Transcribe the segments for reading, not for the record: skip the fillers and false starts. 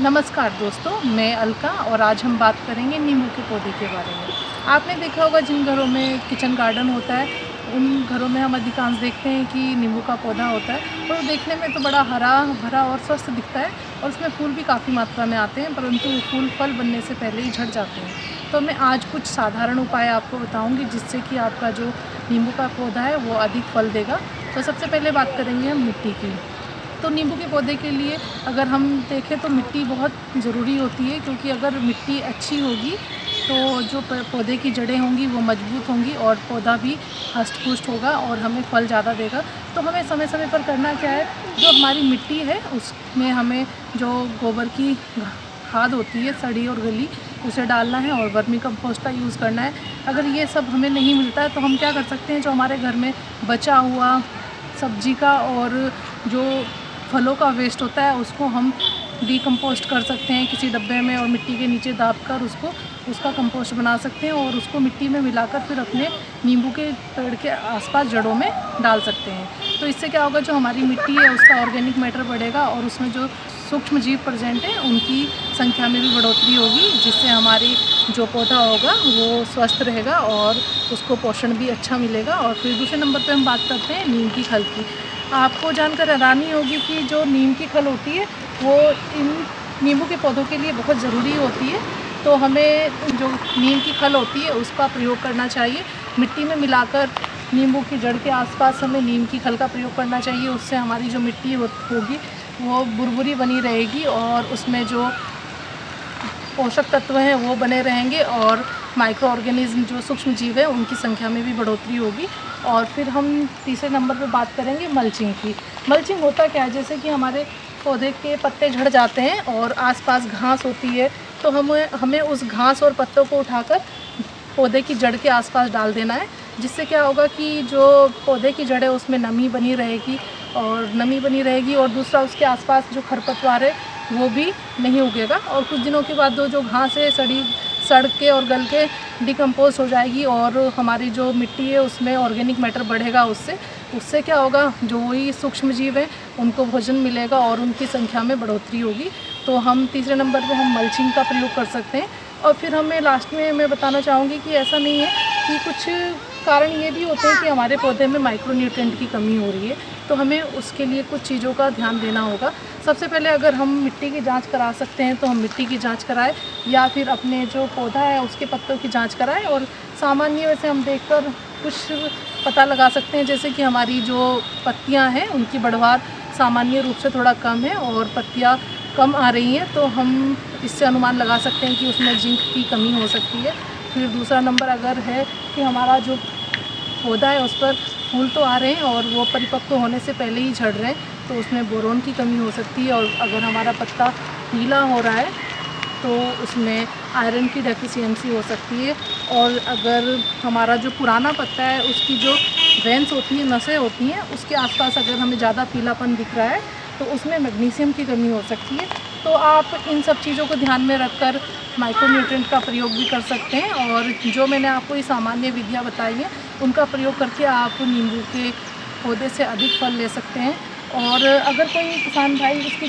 नमस्कार दोस्तों, मैं अलका और आज हम बात करेंगे नींबू के पौधे के बारे में। आपने देखा होगा जिन घरों में किचन गार्डन होता है, उन घरों में हम अधिकांश देखते हैं कि नींबू का पौधा होता है और देखने में तो बड़ा हरा-भरा और स्वस्थ दिखता है और उसमें फूल भी काफ़ी मात्रा में आते हैं, परंतु फूल फल बनने से पहले ही झड़ जाते हैं। तो मैं आज कुछ साधारण उपाय आपको बताऊँगी जिससे कि आपका जो नींबू का पौधा है वो अधिक फल देगा। तो सबसे पहले बात करेंगे हम मिट्टी की। तो नींबू के पौधे के लिए अगर हम देखें तो मिट्टी बहुत ज़रूरी होती है, क्योंकि अगर मिट्टी अच्छी होगी तो जो पौधे की जड़ें होंगी वो मजबूत होंगी और पौधा भी हष्ट-पुष्ट होगा और हमें फल ज़्यादा देगा। तो हमें समय-समय पर करना क्या है, जो हमारी मिट्टी है उसमें हमें जो गोबर की खाद होती है, सड़ी और गली, उसे डालना है और वर्मी कंपोस्ट का यूज़ करना है। अगर ये सब हमें नहीं मिलता है तो हम क्या कर सकते हैं, जो हमारे घर में बचा हुआ सब्जी का और जो फलों का वेस्ट होता है उसको हम डिकम्पोस्ट कर सकते हैं किसी डब्बे में और मिट्टी के नीचे दाब कर उसका कंपोस्ट बना सकते हैं और उसको मिट्टी में मिलाकर फिर अपने नींबू के पेड़ के आसपास जड़ों में डाल सकते हैं। तो इससे क्या होगा, जो हमारी मिट्टी है उसका ऑर्गेनिक मैटर बढ़ेगा और उसमें जो सूक्ष्म जीव प्रेजेंट हैं उनकी संख्या में भी बढ़ोतरी होगी, जिससे हमारी जो पौधा होगा वो स्वस्थ रहेगा और उसको पोषण भी अच्छा मिलेगा। और फिर दूसरे नंबर पे हम बात करते हैं नीम की खल की। आपको जानकर हैरानी होगी कि जो नीम की खल होती है वो इन नींबू के पौधों के लिए बहुत ज़रूरी होती है। तो हमें जो नीम की खल होती है उसका प्रयोग करना चाहिए। मिट्टी में मिलाकर नींबू की जड़ के आसपास हमें नीम की खल का प्रयोग करना चाहिए। उससे हमारी जो मिट्टी होगी वो बुरबुरी बनी रहेगी और उसमें जो पोषक तत्व हैं वो बने रहेंगे और माइक्रो ऑर्गेनिज्म जो सूक्ष्म जीव है उनकी संख्या में भी बढ़ोतरी होगी। और फिर हम तीसरे नंबर पे बात करेंगे मल्चिंग की। मल्चिंग होता क्या है, जैसे कि हमारे पौधे के पत्ते झड़ जाते हैं और आसपास घास होती है, तो हमें उस घास और पत्तों को उठाकर पौधे की जड़ के आसपास डाल देना है। जिससे क्या होगा कि जो पौधे की जड़ है उसमें नमी बनी रहेगी और दूसरा उसके आसपास जो खरपतवार है वो भी नहीं उगेगा और कुछ दिनों के बाद जो घास है सड़ के और गल के डिकम्पोज हो जाएगी और हमारी जो मिट्टी है उसमें ऑर्गेनिक मैटर बढ़ेगा। उससे क्या होगा, जो वही सूक्ष्म जीव हैं उनको भोजन मिलेगा और उनकी संख्या में बढ़ोतरी होगी। तो हम तीसरे नंबर पे हम मल्चिंग का प्रयोग कर सकते हैं। और फिर हमें लास्ट में मैं बताना चाहूँगी कि ऐसा नहीं है कि कुछ कारण ये भी होते हैं कि हमारे पौधे में माइक्रोन्यूट्रिएंट की कमी हो रही है, तो हमें उसके लिए कुछ चीज़ों का ध्यान देना होगा। सबसे पहले अगर हम मिट्टी की जांच करा सकते हैं तो हम मिट्टी की जांच कराएं या फिर अपने जो पौधा है उसके पत्तों की जांच कराएं। और सामान्य वैसे हम देखकर कुछ पता लगा सकते हैं, जैसे कि हमारी जो पत्तियां हैं उनकी बढ़वार सामान्य रूप से थोड़ा कम है और पत्तियां कम आ रही हैं, तो हम इससे अनुमान लगा सकते हैं कि उसमें जिंक की कमी हो सकती है। फिर दूसरा नंबर अगर है कि हमारा जो पौधा है उस पर फूल तो आ रहे हैं और वो परिपक्व होने से पहले ही झड़ रहे हैं, तो उसमें बोरोन की कमी हो सकती है। और अगर हमारा पत्ता पीला हो रहा है तो उसमें आयरन की डेफिशिएंसी हो सकती है। और अगर हमारा जो पुराना पत्ता है उसकी जो वेंस होती हैं, नसें होती हैं, उसके आसपास अगर हमें ज़्यादा पीलापन दिख रहा है तो उसमें मैग्नीशियम की कमी हो सकती है। तो आप इन सब चीज़ों को ध्यान में रखकर माइक्रोन्यूट्रिएंट का प्रयोग भी कर सकते हैं और जो मैंने आपको ये सामान्य विधियाँ बताई हैं उनका प्रयोग करके आप नींबू के पौधे से अधिक फल ले सकते हैं। और अगर कोई किसान भाई इसकी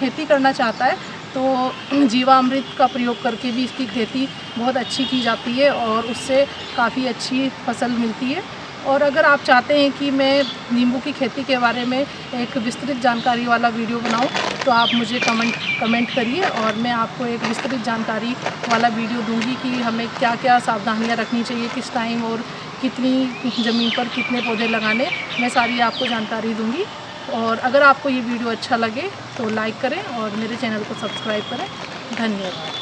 खेती करना चाहता है तो जीवामृत का प्रयोग करके भी इसकी खेती बहुत अच्छी की जाती है और उससे काफ़ी अच्छी फसल मिलती है। और अगर आप चाहते हैं कि मैं नींबू की खेती के बारे में एक विस्तृत जानकारी वाला वीडियो बनाऊं तो आप मुझे कमेंट करिए और मैं आपको एक विस्तृत जानकारी वाला वीडियो दूंगी कि हमें क्या क्या सावधानियां रखनी चाहिए, किस टाइम और कितनी ज़मीन पर कितने पौधे लगाने, मैं सारी आपको जानकारी दूंगी। और अगर आपको ये वीडियो अच्छा लगे तो लाइक करें और मेरे चैनल को सब्सक्राइब करें। धन्यवाद।